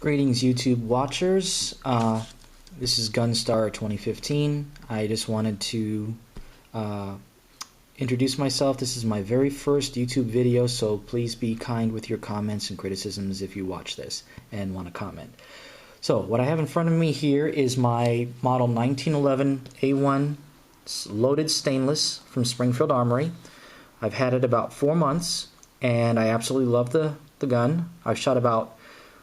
Greetings YouTube watchers, this is Gunstar 2015. I just wanted to introduce myself. This is my very first YouTube video, so please be kind with your comments and criticisms if you watch this and want to comment. So what I have in front of me here is my model 1911 A1 loaded stainless from Springfield Armory. I've had it about 4 months and I absolutely love the gun. I've shot about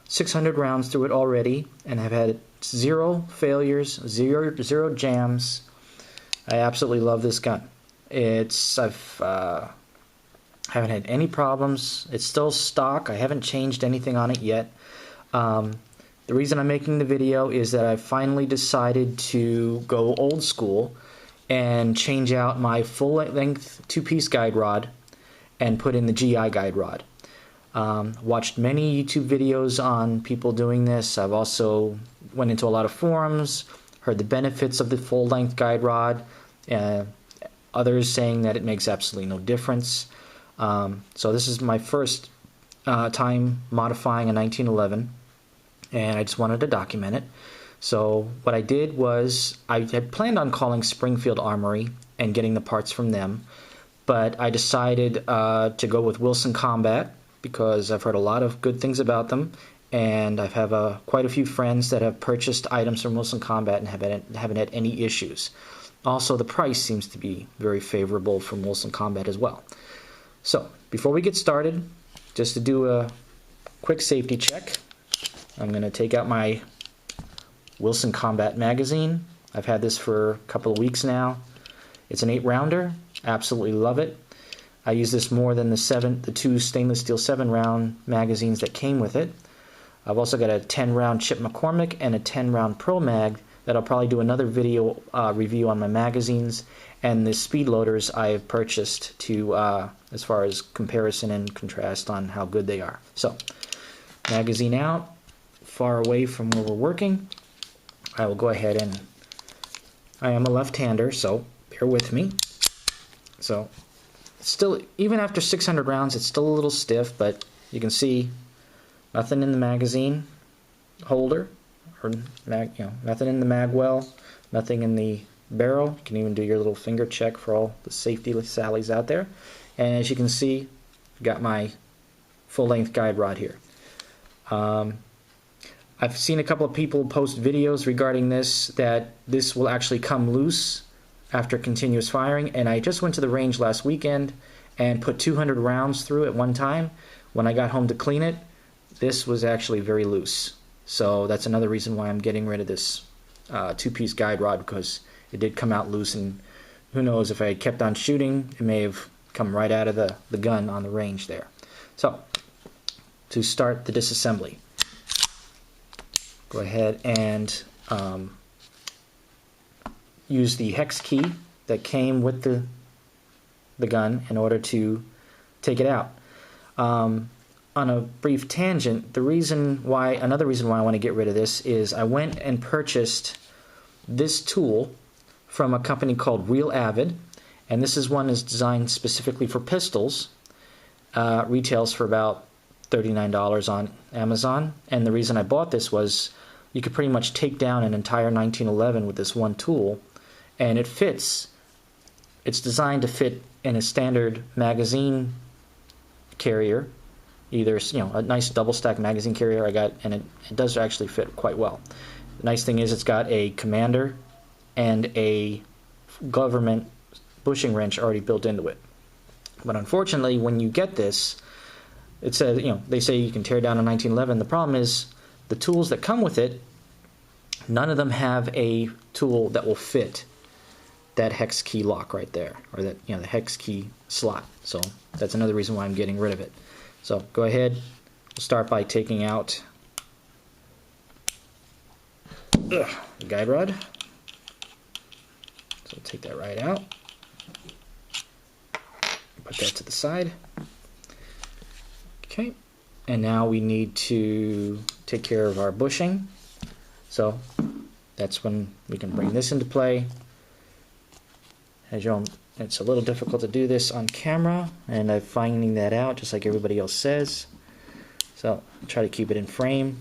600 rounds through it already and have had 0 failures, zero jams. I absolutely love this gun. Haven't had any problems. It's still stock. I haven't changed anything on it yet. The reason I'm making the video is that I finally decided to go old school and change out my full length 2-piece guide rod and put in the GI guide rod. Watched many YouTube videos on people doing this. I've also went into a lot of forums, heard the benefits of the full-length guide rod, others saying that it makes absolutely no difference. So this is my first time modifying a 1911, and I just wanted to document it. So what I did was I had planned on calling Springfield Armory and getting the parts from them, but I decided to go with Wilson Combat, because I've heard a lot of good things about them, and I have quite a few friends that have purchased items from Wilson Combat and haven't had any issues. Also, the price seems to be very favorable from Wilson Combat as well. So, before we get started, just to do a quick safety check, I'm going to take out my Wilson Combat magazine. I've had this for a couple of weeks now. It's an 8-rounder. Absolutely love it. I use this more than the 2 stainless steel 7-round magazines that came with it. I've also got a 10-round Chip McCormick and a 10-round Pro Mag that I'll probably do another video review on my magazines, and the speed loaders I have purchased to as far as comparison and contrast on how good they are. So, magazine out, far away from where we're working. I will go ahead and I am a left-hander, so bear with me. So, still, even after 600 rounds, it's still a little stiff, but you can see nothing in the magazine holder, or nothing in the mag well, nothing in the barrel. You can even do your little finger check for all the safety sallies out there. And as you can see, I've got my full-length guide rod here. I've seen a couple of people post videos regarding this, that this will actually come loose after continuous firing, and I just went to the range last weekend and put 200 rounds through at one time. When I got home to clean it, this was actually very loose. So that's another reason why I'm getting rid of this 2-piece guide rod, because it did come out loose, and who knows, if I had kept on shooting, it may have come right out of the gun on the range there. So, to start the disassembly, go ahead and use the hex key that came with the gun in order to take it out. On a brief tangent, another reason why I want to get rid of this is I went and purchased this tool from a company called Real Avid, and this is one that's designed specifically for pistols. Retails for about $39 on Amazon, and the reason I bought this was you could pretty much take down an entire 1911 with this one tool, and it fits. It's designed to fit in a standard magazine carrier, either a nice double stack magazine carrier I got, and it does actually fit quite well. The nice thing is it's got a commander and a government bushing wrench already built into it. But unfortunately, when you get this, it says, they say you can tear down a 1911. The problem is the tools that come with it, none of them have a tool that will fit that hex key lock right there, or that the hex key slot. So that's another reason why I'm getting rid of it. So go ahead, we'll start by taking out the guide rod. So take that right out, put that to the side. Okay, and now we need to take care of our bushing. So that's when we can bring this into play. As you know, it's a little difficult to do this on camera, and I'm finding that out just like everybody else says. So try to keep it in frame.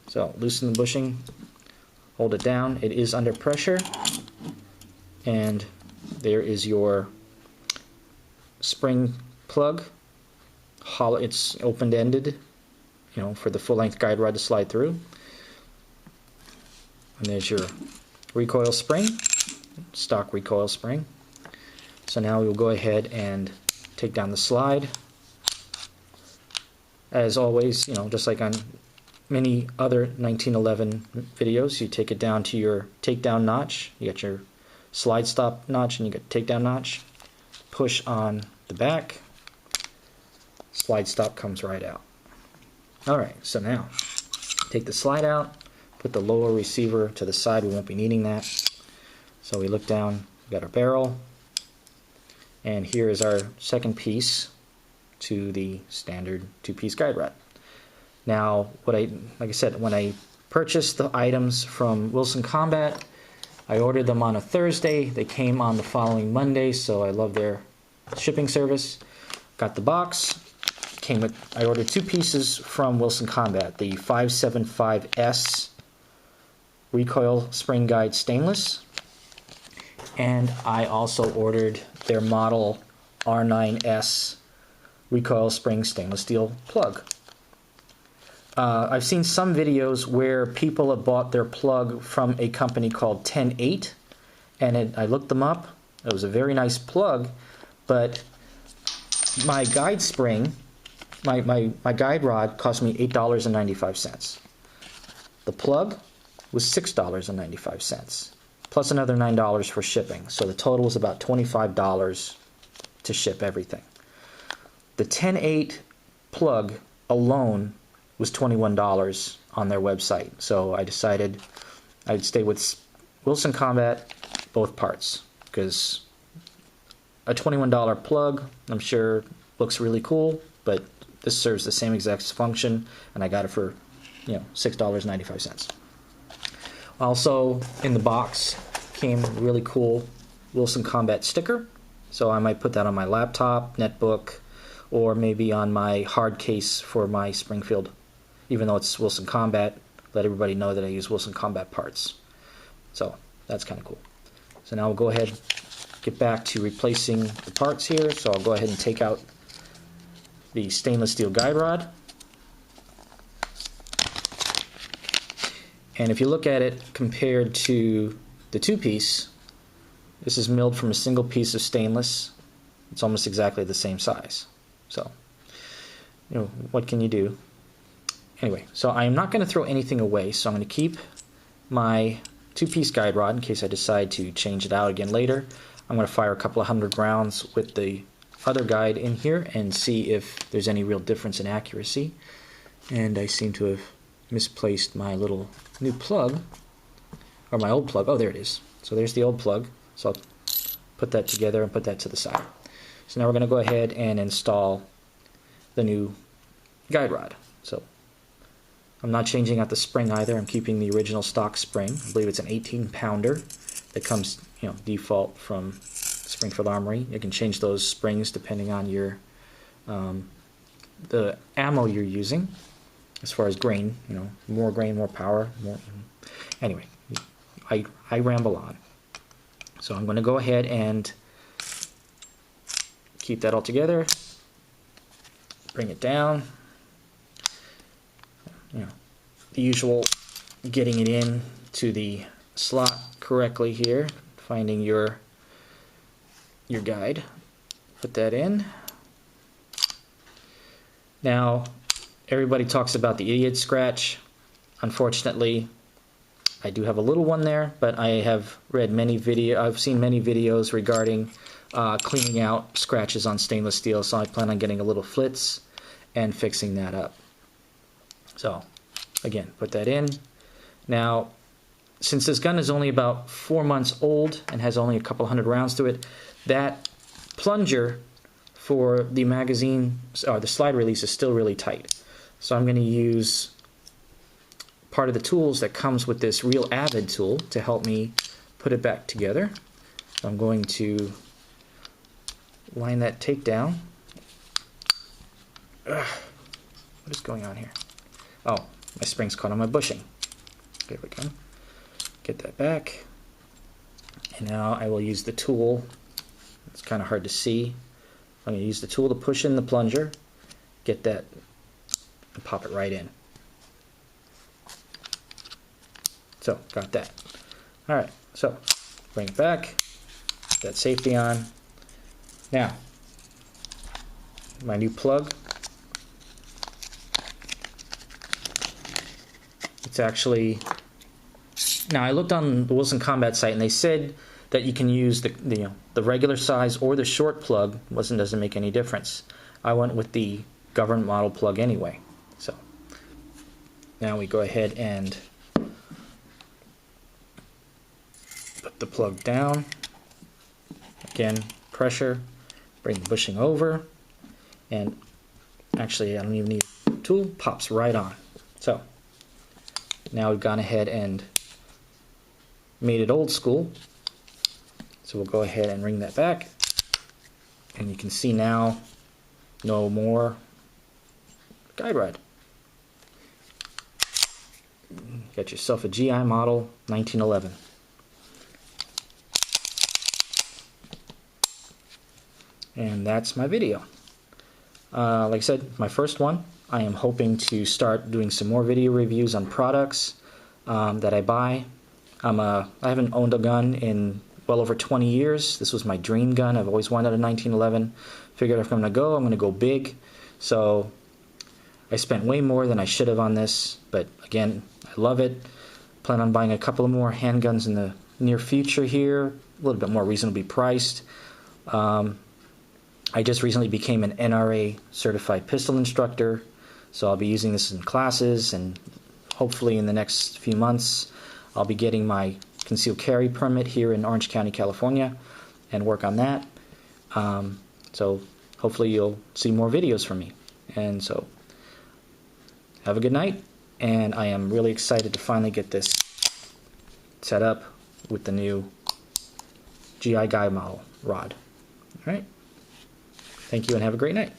So loosen the bushing, hold it down. It is under pressure, and there is your spring plug. Hollow, it's open-ended, you know, for the full-length guide rod to slide through. And there's your recoil spring, stock recoil spring. So now we'll go ahead and take down the slide. As always, you know, just like on many other 1911 videos, you take it down to your takedown notch. You got your slide stop notch and you got takedown notch. Push on the back. Slide stop comes right out. Alright, so now take the slide out, put the lower receiver to the side. We won't be needing that. So we look down, we got our barrel, and here is our second piece to the standard two-piece guide rod. Now, like I said, when I purchased the items from Wilson Combat, I ordered them on a Thursday. They came on the following Monday, so I love their shipping service. Got the box. I ordered two pieces from Wilson Combat, the 575S recoil spring guide stainless, and I also ordered their model R9S recoil spring stainless steel plug. I've seen some videos where people have bought their plug from a company called 10-8, and I looked them up. It was a very nice plug, but my guide spring, my guide rod cost me $8.95. The plug was $6.95, plus another $9 for shipping. So the total was about $25 to ship everything. The 10-8 plug alone was $21 on their website. So I decided I'd stay with Wilson Combat, both parts, because a $21 plug, I'm sure, looks really cool, but this serves the same exact function, and I got it for, you know, $6.95. Also, in the box came a really cool Wilson Combat sticker, so I might put that on my laptop, netbook, or maybe on my hard case for my Springfield. Even though it's Wilson Combat, let everybody know that I use Wilson Combat parts. So that's kind of cool. So now we'll go ahead, get back to replacing the parts here. So I'll go ahead and take out the stainless steel guide rod. And if you look at it compared to the two-piece, this is milled from a single piece of stainless. It's almost exactly the same size. So, you know, what can you do? Anyway, so I'm not going to throw anything away, so I'm going to keep my two-piece guide rod in case I decide to change it out again later. I'm going to fire a couple of 100 rounds with the other guide in here and see if there's any real difference in accuracy. And I seem to have misplaced my little new plug, or my old plug. Oh, there it is. So there's the old plug. So I'll put that together and put that to the side. So now we're going to go ahead and install the new guide rod. So I'm not changing out the spring either. I'm keeping the original stock spring. I believe it's an 18-pounder that comes, you know, default from Springfield Armory. You can change those springs depending on your the ammo you're using. As far as grain, you know, more grain, more power. More. Anyway, I ramble on. So I'm going to go ahead and keep that all together. Bring it down. You know, the usual getting it in to the slot correctly here, finding your guide. Put that in. Now, everybody talks about the idiot scratch. Unfortunately, I do have a little one there, but I have read I've seen many videos regarding cleaning out scratches on stainless steel, so I plan on getting a little Flitz and fixing that up. So, again, put that in. Now, since this gun is only about 4 months old and has only a couple hundred rounds to it, that plunger for the magazine, or the slide release, is still really tight. So I'm going to use part of the tools that comes with this Real Avid tool to help me put it back together. So I'm going to line that takedown. What is going on here? Oh, my spring's caught on my bushing. There we go. Get that back. And now I will use the tool. It's kind of hard to see. I'm going to use the tool to push in the plunger, get that, and pop it right in. So, got that. Alright, so bring it back, put that safety on. Now, my new plug. It's actually, now I looked on the Wilson Combat site and they said that you can use the regular size or the short plug. Doesn't make any difference. I went with the government model plug anyway. So now we go ahead and put the plug down. Again, pressure, bring the bushing over, and actually I don't even need a tool, pops right on. So now we've gone ahead and made it old school. So we'll go ahead and ring that back, and you can see now no more guide rod. Got yourself a GI model 1911. And that's my video. Like I said, my first one. I am hoping to start doing some more video reviews on products that I buy. I haven't owned a gun in well over 20 years. This was my dream gun. I've always wanted a 1911. Figured if I'm going to go big. So I spent way more than I should have on this. But again, I love it. Plan on buying a couple of more handguns in the near future here. A little bit more reasonably priced. I just recently became an NRA certified pistol instructor. So I'll be using this in classes, and hopefully in the next few months I'll be getting my concealed carry permit here in Orange County, California, and work on that. So hopefully you'll see more videos from me. And so have a good night, and I am really excited to finally get this set up with the new GI Guide model rod. All right. Thank you and have a great night.